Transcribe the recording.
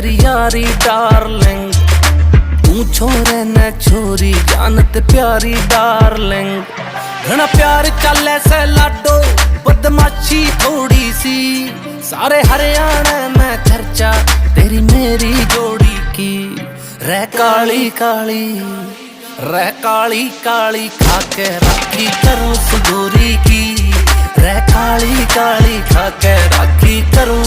तेरी यारी डार्लिंग, तू छोरे न छोरी जानत प्यारी डार्लिंग। घना प्यार चले से लाडो, बदमाशी थोड़ी सी, सारे हरियाणा में चर्चा तेरी मेरी जोड़ी की। रह काली काली, रह काली काली, खाके राखी करूं सुगोरी की। रह काली काली, खाके राखी करूं